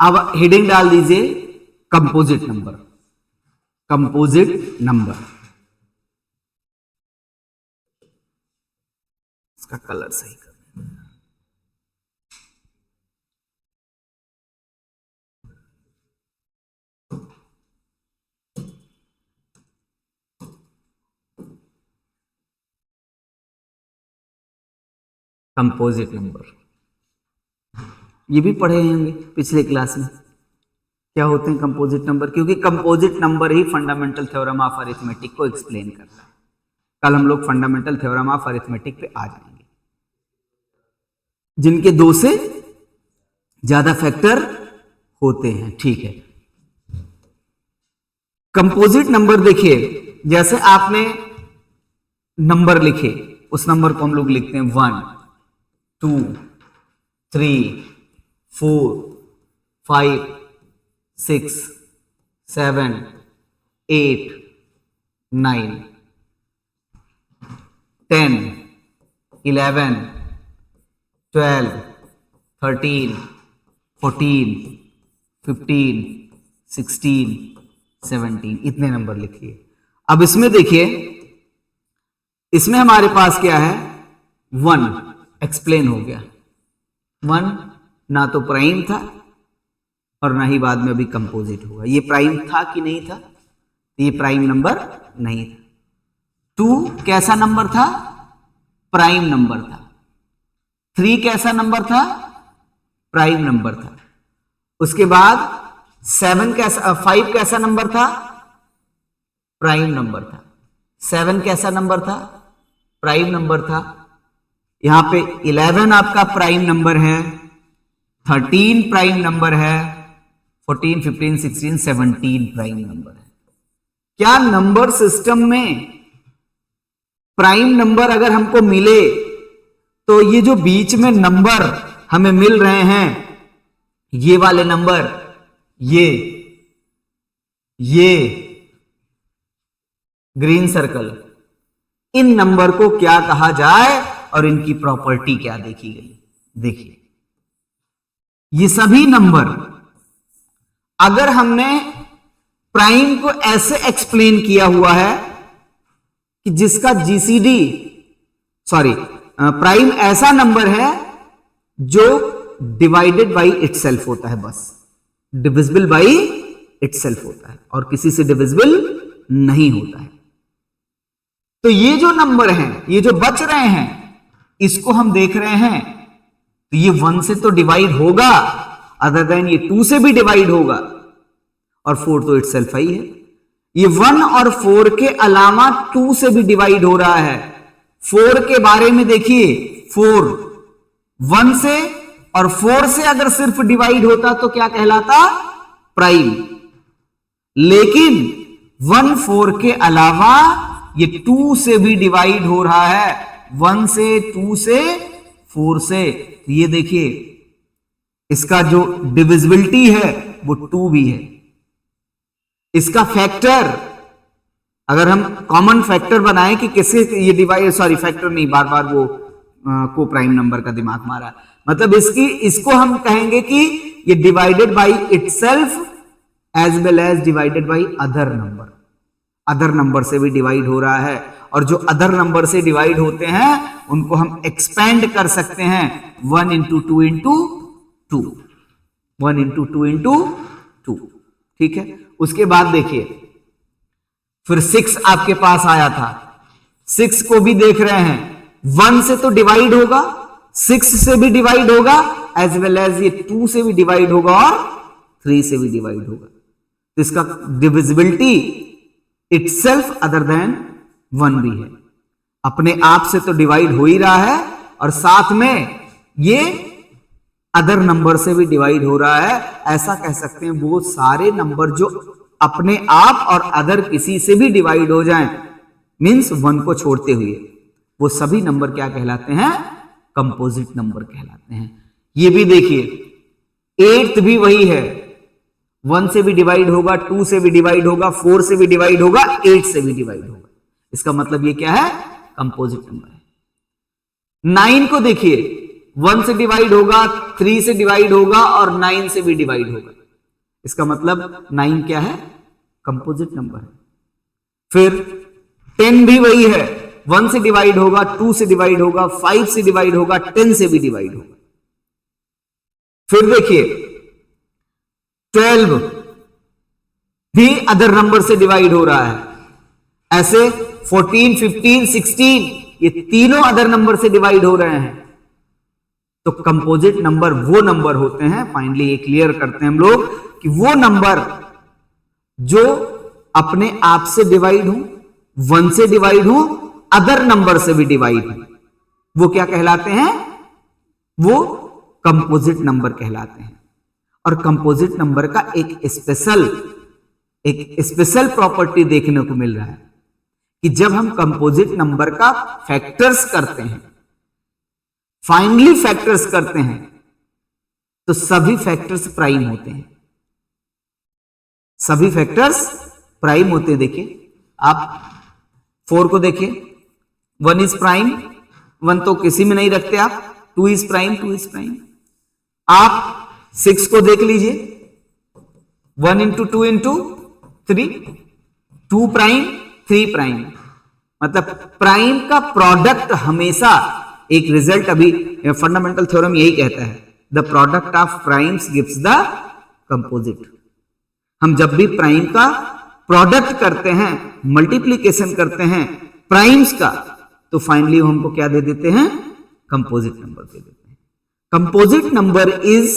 अब हेडिंग डाल दीजिए कंपोजिट नंबर, कंपोजिट नंबर। इसका कलर सही कर, कंपोजिट नंबर ये भी पढ़े होंगे पिछले क्लास में, क्या होते हैं कंपोजिट नंबर, क्योंकि composite number he fundamental theorem of arithmetic को एक्सप्लेन करता है। कल हम लोग फंडामेंटल थ्योरम ऑफ अरिथमेटिक पे आ जाएंगे, जिनके दो से ज्यादा फैक्टर होते हैं। ठीक है, कंपोजिट नंबर देखिए, जैसे आपने नंबर लिखे, उस नंबर को हम लोग लिखते हैं 1 2 3 4 5 6 7 8 9 10 11 12 13 14 15 16 17, इतने नंबर लिखिए। अब इसमें देखिए, इसमें हमारे पास क्या है, 1 एक्सप्लेन हो गया। 1 ना तो प्राइम था और ना ही बाद में अभी कंपोजिट होगा। ये प्राइम था कि नहीं था, ये प्राइम नंबर नहीं था। 2 कैसा नंबर था, प्राइम नंबर था। 3 कैसा नंबर था, प्राइम नंबर था। उसके बाद 5 कैसा नंबर था, प्राइम नंबर था। 7 कैसा नंबर था, प्राइम नंबर था। यहां पे 11 आपका प्राइम नंबर है, 13 प्राइम नंबर है, 14 15 16 17 प्राइम नंबर है। क्या नंबर सिस्टम में प्राइम नंबर अगर हमको मिले तो ये जो बीच में नंबर हमें मिल रहे हैं, ये वाले नंबर, ये ग्रीन सर्कल, इन नंबर को क्या कहा जाए और इनकी प्रॉपर्टी क्या देखी गई। देखिए, ये सभी नंबर अगर हमने प्राइम को ऐसे एक्सप्लेन किया हुआ है कि जिसका जीसीडी, प्राइम ऐसा नंबर है जो डिवाइडेड बाई इटसेल्फ होता है, बस डिविजिबल बाई इटसेल्फ होता है और किसी से डिविजिबल नहीं होता है। तो ये जो नंबर हैं, ये जो बच रहे हैं, इसको हम देख रहे हैं, तो ये 1 से तो डिवाइड होगा, अदर देन ये 2 से भी डिवाइड होगा, और 4 तो इटसेल्फ ही है। ये 1 और 4 के अलावा 2 से भी डिवाइड हो रहा है। 4 के बारे में देखिए, 4 1 से और 4 से अगर सिर्फ डिवाइड होता तो क्या कहलाता, प्राइम। लेकिन 1 4 के अलावा ये 2 से भी डिवाइड हो रहा है, 1 से 2 से 4 से। तो ये देखिए, इसका जो डिविजिबिलिटी है वो 2 भी है। इसका फैक्टर, अगर हम कॉमन फैक्टर बनाएं कि किससे ये डिवाइड, फैक्टर नहीं, बार बार वो को प्राइम नंबर का दिमाग मारा, मतलब इसको हम कहेंगे कि ये divided by itself as well as divided by other number. Other number से भी डिवाइड हो रहा है, और जो अदर नंबर से डिवाइड होते हैं उनको हम एक्सपेंड कर सकते हैं 1 into 2 into 2, 1 into 2 into 2। ठीक है, उसके बाद देखिए, फिर 6 आपके पास आया था। 6 को भी देख रहे हैं, 1 से तो डिवाइड होगा, 6 से भी डिवाइड होगा, एज वेल एज ये 2 से भी डिवाइड होगा और 3 से भी डिवाइड होगा। तो इसका डिविजिबिलिटी इटसेल्फ अदर देन 1 भी है। अपने आप से तो डिवाइड हो ही रहा है, और साथ में ये अदर नंबर से भी डिवाइड हो रहा है। ऐसा कह सकते हैं वो सारे नंबर जो अपने आप और अदर किसी से भी डिवाइड हो जाएं, मींस 1 को छोड़ते हुए, वो सभी नंबर क्या कहलाते हैं, कंपोजिट नंबर कहलाते हैं। ये भी देखिए, 8th भी वही है, 1 से भी डिवाइड होगा, 2 से भी डिवाइड होगा, 4 से भी डिवाइड होगा, 8 से भी डिवाइड होगा। इसका मतलब ये क्या है, कंपोजिट नंबर है। 9 को देखिए, 1 से डिवाइड होगा, 3 से डिवाइड होगा और 9 से भी डिवाइड होगा। इसका मतलब 9 क्या है? कंपोजिट नंबर है। फिर 10 भी वही है, 1 से डिवाइड होगा, 2 से डिवाइड होगा, 5 से डिवाइड होगा, 10 से भी डिवाइड होगा। फिर देखिए 12 भी अदर नंबर से डिवाइड हो रहा है। ऐसे 14, 15, 16 ये तीनों अदर नंबर से डिवाइड हो रहे हैं। तो कंपोजिट नंबर वो नंबर होते हैं, फाइनली ये क्लियर करते हैं हम लोग कि वो नंबर जो अपने आप से डिवाइड हो, 1 से डिवाइड हो, अदर नंबर से भी डिवाइड हो, वो क्या कहलाते हैं? वो कंपोजिट नंबर कहलाते हैं। और कंपोजिट नंबर का एक स्पेशल प्रॉपर्टी देखने को मिल रहा है कि जब हम कंपोजिट नंबर का फैक्टर्स करते हैं, फाइनली फैक्टर्स करते हैं, तो सभी फैक्टर्स प्राइम होते हैं। सभी फैक्टर्स प्राइम होते हैं। देखिए आप 4 को देखिए, 1 इज प्राइम, 1 तो किसी में नहीं रखते आप, 2 इज प्राइम, 2 इज प्राइम। आप 6 को देख लीजिए, 1 इंटू 2 इंटू 3, 2 प्राइम, 3 प्राइम। मतलब प्राइम का प्रोडक्ट हमेशा एक रिजल्ट, अभी फंडामेंटल थ्योरम यही कहता है, the product of primes gives the composite. हम जब भी प्राइम का प्रोडक्ट करते हैं, मल्टीप्लीकेशन करते हैं प्राइम्स का, तो फाइनली हमको क्या दे देते हैं? कंपोजिट नंबर दे देते हैं। Composite number is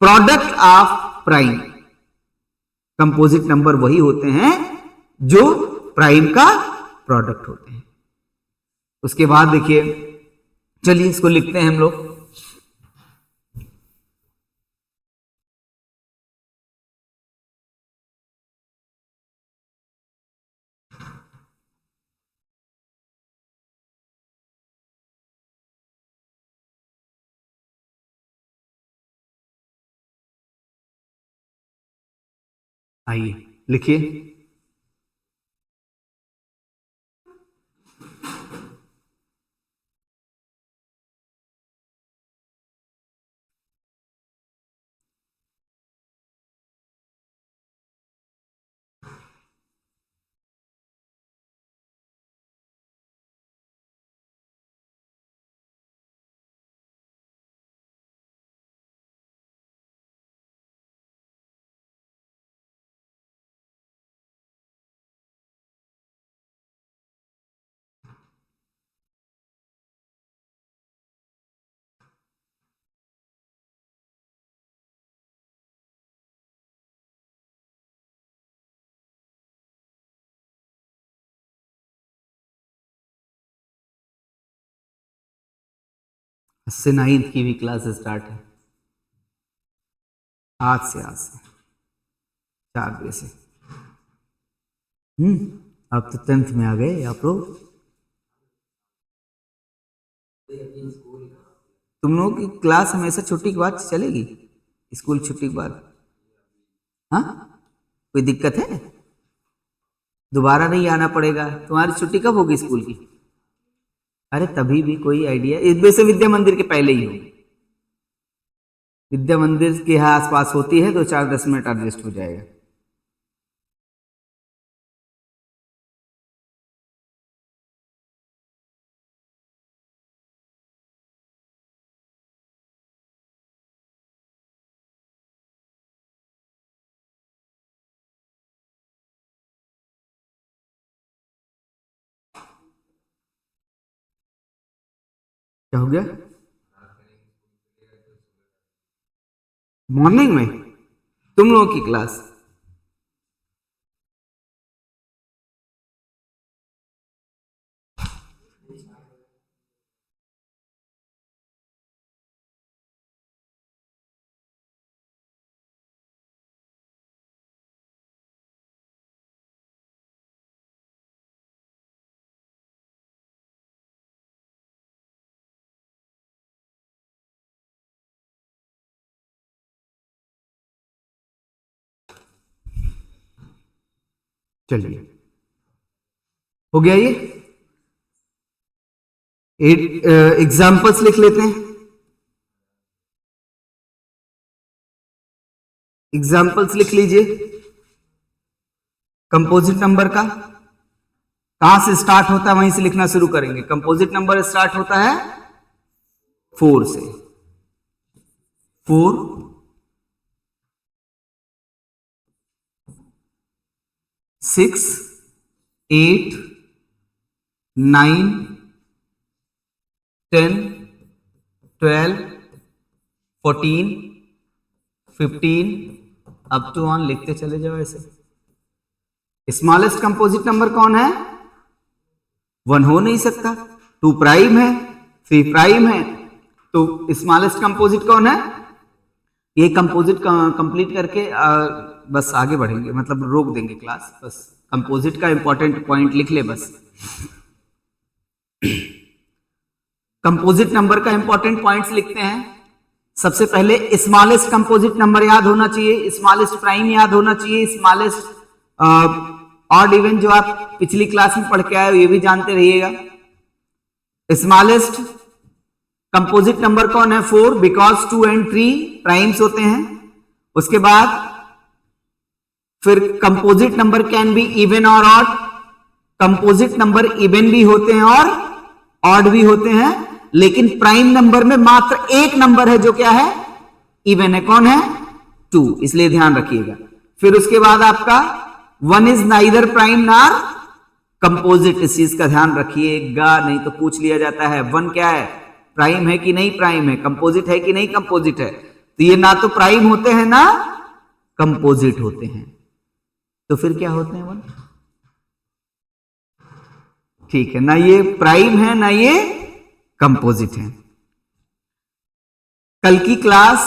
product of prime. Composite number वही होते हैं जो प्राइम का प्रोडक्ट होते हैं। उसके बाद देखिए, चलिए इसको लिखते हैं हम लोग। आइए लिखिए, इससे 9th की भी क्लास स्टार्ट है आज से 4 बजे से। अब तो 10th में आ गए आप लोग। तुम लोगों की क्लास हमेशा छुट्टी के बाद चलेगी? स्कूल छुट्टी के बाद? हाँ, कोई दिक्कत है? दोबारा नहीं आना पड़ेगा? तुम्हारी छुट्टी कब होगी स्कूल की? अरे तभी भी कोई आइडिया? इस वजह से विद्या मंदिर के पहले ही होगी। विद्या मंदिर के यहाँ आसपास होती है तो 4-10 मिनट एडजस्ट हो जाएगा। क्या हो गया? मॉर्निंग में तुम लोगों की क्लास? चलिए हो गया ये। एग्जाम्पल्स लिख लेते हैं। एग्जाम्पल्स लिख लीजिए कंपोजिट नंबर का। कहां से स्टार्ट होता है वहीं से लिखना शुरू करेंगे। कंपोजिट नंबर स्टार्ट होता है 4 से। 4, 6, 8, 9, 10, 12, 14, 15 अप टू ऑन लिखते चले जाओ ऐसे। स्मॉलेस्ट कंपोजिट नंबर कौन है? 1 हो नहीं सकता। 2 प्राइम है, 3 प्राइम है, तो स्मॉलेस्ट कंपोजिट कौन है? ये कंपोजिट कंप्लीट करके बस आगे बढ़ेंगे, मतलब रोक देंगे क्लास। बस कंपोजिट का इंपॉर्टेंट पॉइंट लिख ले बस। कंपोजिट नंबर का इंपॉर्टेंट पॉइंट्स लिखते हैं। सबसे पहले स्मॉलेस्ट कंपोजिट नंबर याद होना चाहिए, स्मॉलेस्ट प्राइम याद होना चाहिए, स्मॉलेस्ट ऑड इवन जो आप पिछली क्लास में पढ़ के आए हो ये भी जानते रहिएगा। स्मॉलेस्ट कंपोजिट नंबर कौन है? 4, बिकॉज 2 and 3 प्राइम्स होते हैं। उसके बाद फिर composite number can be even और ऑड। कंपोजिट नंबर इवन भी होते हैं और ऑड भी होते हैं, लेकिन प्राइम नंबर में मात्र एक नंबर है जो क्या है? इवन है। कौन है? 2, इसलिए ध्यान रखिएगा। फिर उसके बाद आपका 1 इज नाइदर प्राइम नार कंपोजिट, इस चीज का ध्यान रखिएगा, नहीं तो पूछ लिया जाता है 1 क्या है? प्राइम है कि नहीं प्राइम है? कंपोजिट है कि नहीं कंपोजिट है? तो ये ना तो प्राइम होते हैं ना कंपोजिट होते हैं, तो फिर क्या होते हैं 1? ठीक है, ना ये प्राइम है ना ये कंपोजिट है। कल की क्लास